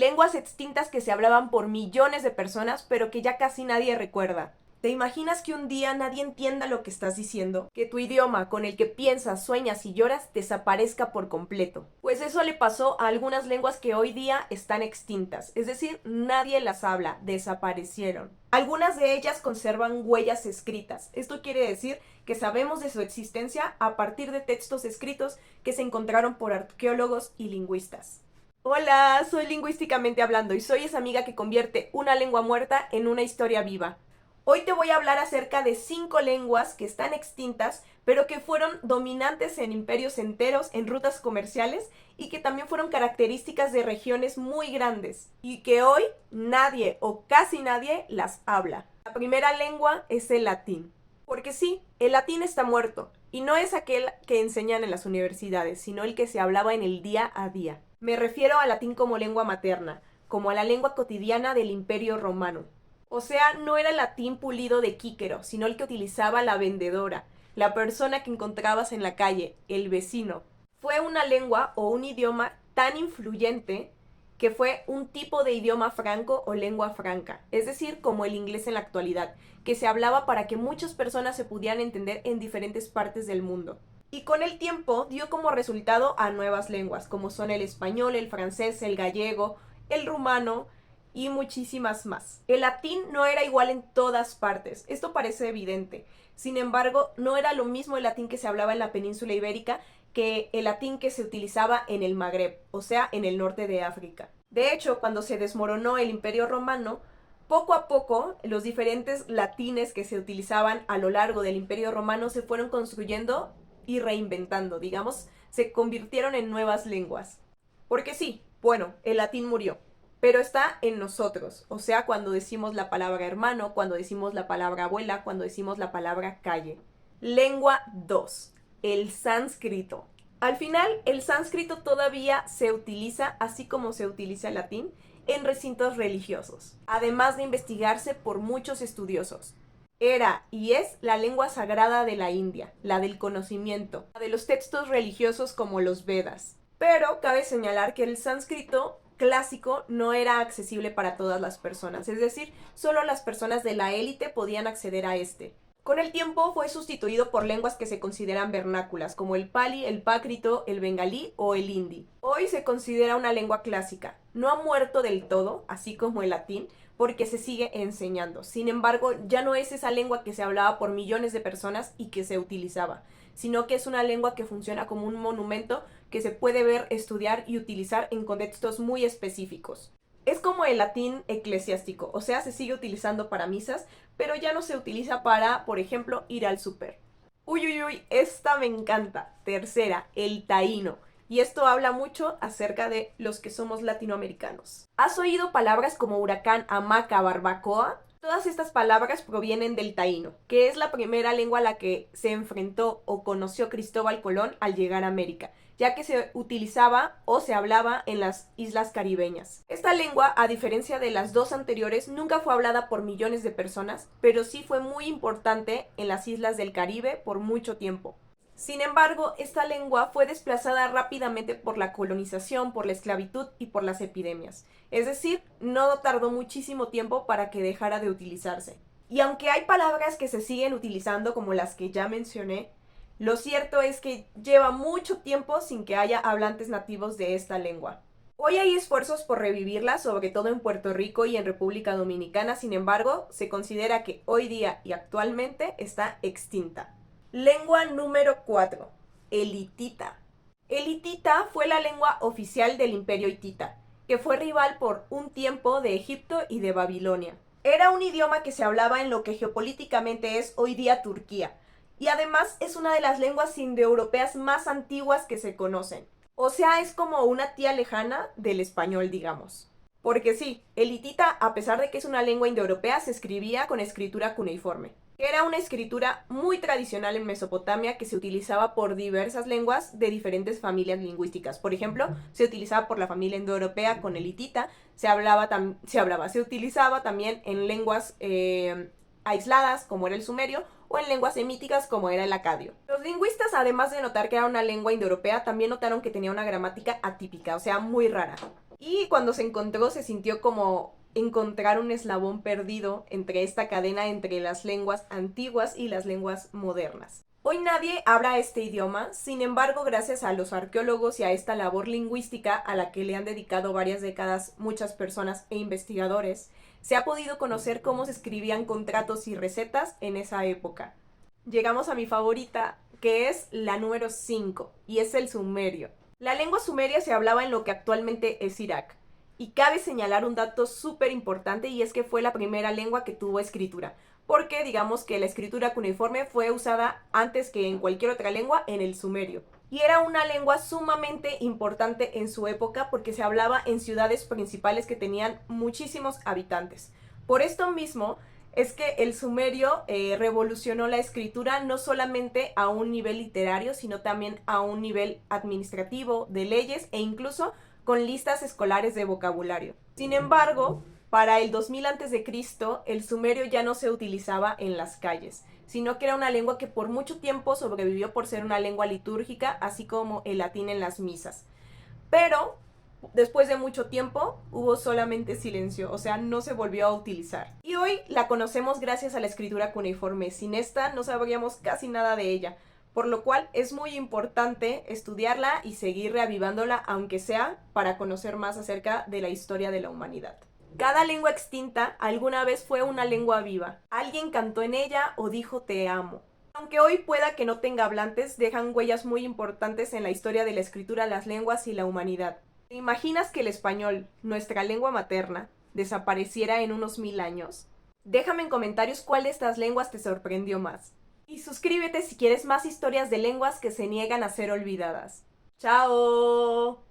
Lenguas extintas que se hablaban por millones de personas, pero que ya casi nadie recuerda. ¿Te imaginas que un día nadie entienda lo que estás diciendo? Que tu idioma con el que piensas, sueñas y lloras desaparezca por completo. Pues eso le pasó a algunas lenguas que hoy día están extintas, es decir, nadie las habla, desaparecieron. Algunas de ellas conservan huellas escritas. Esto quiere decir que sabemos de su existencia a partir de textos escritos que se encontraron por arqueólogos y lingüistas. Hola, soy Lingüísticamente Hablando y soy esa amiga que convierte una lengua muerta en una historia viva. Hoy te voy a hablar acerca de 5 lenguas que están extintas, pero que fueron dominantes en imperios enteros, en rutas comerciales y que también fueron características de regiones muy grandes y que hoy nadie o casi nadie las habla. La primera lengua es el latín. Porque sí, el latín está muerto y no es aquel que enseñan en las universidades, sino el que se hablaba en el día a día. Me refiero al latín como lengua materna, como a la lengua cotidiana del Imperio Romano. O sea, no era el latín pulido de Quíquero, sino el que utilizaba la vendedora, la persona que encontrabas en la calle, el vecino. Fue una lengua o un idioma tan influyente que fue un tipo de idioma franco o lengua franca, es decir, como el inglés en la actualidad, que se hablaba para que muchas personas se pudieran entender en diferentes partes del mundo. Y con el tiempo dio como resultado a nuevas lenguas, como son el español, el francés, el gallego, el rumano y muchísimas más. El latín no era igual en todas partes, esto parece evidente. Sin embargo, no era lo mismo el latín que se hablaba en la península ibérica que el latín que se utilizaba en el Magreb, o sea, en el norte de África. De hecho, cuando se desmoronó el Imperio Romano, poco a poco los diferentes latines que se utilizaban a lo largo del Imperio Romano se fueron construyendo y reinventando, digamos, se convirtieron en nuevas lenguas. Porque sí, bueno, el latín murió, pero está en nosotros, o sea, cuando decimos la palabra hermano, cuando decimos la palabra abuela, cuando decimos la palabra calle. Lengua 2, el sánscrito. Al final, el sánscrito todavía se utiliza, así como se utiliza el latín, en recintos religiosos, además de investigarse por muchos estudiosos. Era y es la lengua sagrada de la India, la del conocimiento, la de los textos religiosos como los Vedas. Pero cabe señalar que el sánscrito clásico no era accesible para todas las personas, es decir, solo las personas de la élite podían acceder a este. Con el tiempo fue sustituido por lenguas que se consideran vernáculas, como el pali, el pácrito, el bengalí o el hindi. Hoy se considera una lengua clásica. No ha muerto del todo, así como el latín, porque se sigue enseñando. Sin embargo, ya no es esa lengua que se hablaba por millones de personas y que se utilizaba, sino que es una lengua que funciona como un monumento que se puede ver, estudiar y utilizar en contextos muy específicos. Es como el latín eclesiástico, o sea, se sigue utilizando para misas, pero ya no se utiliza para, por ejemplo, ir al súper. Uy, uy, uy, esta me encanta. Tercera, el taíno. Y esto habla mucho acerca de los que somos latinoamericanos. ¿Has oído palabras como huracán, hamaca, barbacoa? Todas estas palabras provienen del taíno, que es la primera lengua a la que se enfrentó o conoció Cristóbal Colón al llegar a América, ya que se utilizaba o se hablaba en las islas caribeñas. Esta lengua, a diferencia de las dos anteriores, nunca fue hablada por millones de personas, pero sí fue muy importante en las islas del Caribe por mucho tiempo. Sin embargo, esta lengua fue desplazada rápidamente por la colonización, por la esclavitud y por las epidemias. Es decir, no tardó muchísimo tiempo para que dejara de utilizarse. Y aunque hay palabras que se siguen utilizando como las que ya mencioné, lo cierto es que lleva mucho tiempo sin que haya hablantes nativos de esta lengua. Hoy hay esfuerzos por revivirla, sobre todo en Puerto Rico y en República Dominicana, sin embargo, se considera que hoy día y actualmente está extinta. Lengua número 4, el hitita. El hitita fue la lengua oficial del Imperio hitita, que fue rival por un tiempo de Egipto y de Babilonia. Era un idioma que se hablaba en lo que geopolíticamente es hoy día Turquía, y además es una de las lenguas indoeuropeas más antiguas que se conocen. O sea, es como una tía lejana del español, digamos. Porque sí, el hitita, a pesar de que es una lengua indoeuropea, se escribía con escritura cuneiforme. Era una escritura muy tradicional en Mesopotamia que se utilizaba por diversas lenguas de diferentes familias lingüísticas. Por ejemplo, se utilizaba por la familia indoeuropea con el hitita, se utilizaba también en lenguas aisladas como era el sumerio o en lenguas semíticas como era el acadio. Los lingüistas, además de notar que era una lengua indoeuropea, también notaron que tenía una gramática atípica, o sea, muy rara. Y cuando se encontró se sintió como encontrar un eslabón perdido entre esta cadena entre las lenguas antiguas y las lenguas modernas. Hoy nadie habla este idioma, sin embargo, gracias a los arqueólogos y a esta labor lingüística a la que le han dedicado varias décadas muchas personas e investigadores, se ha podido conocer cómo se escribían contratos y recetas en esa época. Llegamos a mi favorita, que es la número 5, y es el sumerio. La lengua sumeria se hablaba en lo que actualmente es Irak. Y cabe señalar un dato súper importante, y es que fue la primera lengua que tuvo escritura, porque digamos que la escritura cuneiforme fue usada antes que en cualquier otra lengua en el sumerio. Y era una lengua sumamente importante en su época porque se hablaba en ciudades principales que tenían muchísimos habitantes. Por esto mismo es que el sumerio revolucionó la escritura no solamente a un nivel literario, sino también a un nivel administrativo, de leyes e incluso con listas escolares de vocabulario. Sin embargo, para el 2000 a.C., el sumerio ya no se utilizaba en las calles, sino que era una lengua que por mucho tiempo sobrevivió por ser una lengua litúrgica, así como el latín en las misas. Pero después de mucho tiempo hubo solamente silencio, o sea, no se volvió a utilizar. Y hoy la conocemos gracias a la escritura cuneiforme. Sin esta no sabríamos casi nada de ella, por lo cual es muy importante estudiarla y seguir reavivándola, aunque sea para conocer más acerca de la historia de la humanidad. Cada lengua extinta alguna vez fue una lengua viva. Alguien cantó en ella o dijo te amo. Aunque hoy pueda que no tenga hablantes, dejan huellas muy importantes en la historia de la escritura, las lenguas y la humanidad. ¿Te imaginas que el español, nuestra lengua materna, desapareciera en unos 1000 años? Déjame en comentarios cuál de estas lenguas te sorprendió más. Y suscríbete si quieres más historias de lenguas que se niegan a ser olvidadas. ¡Chao!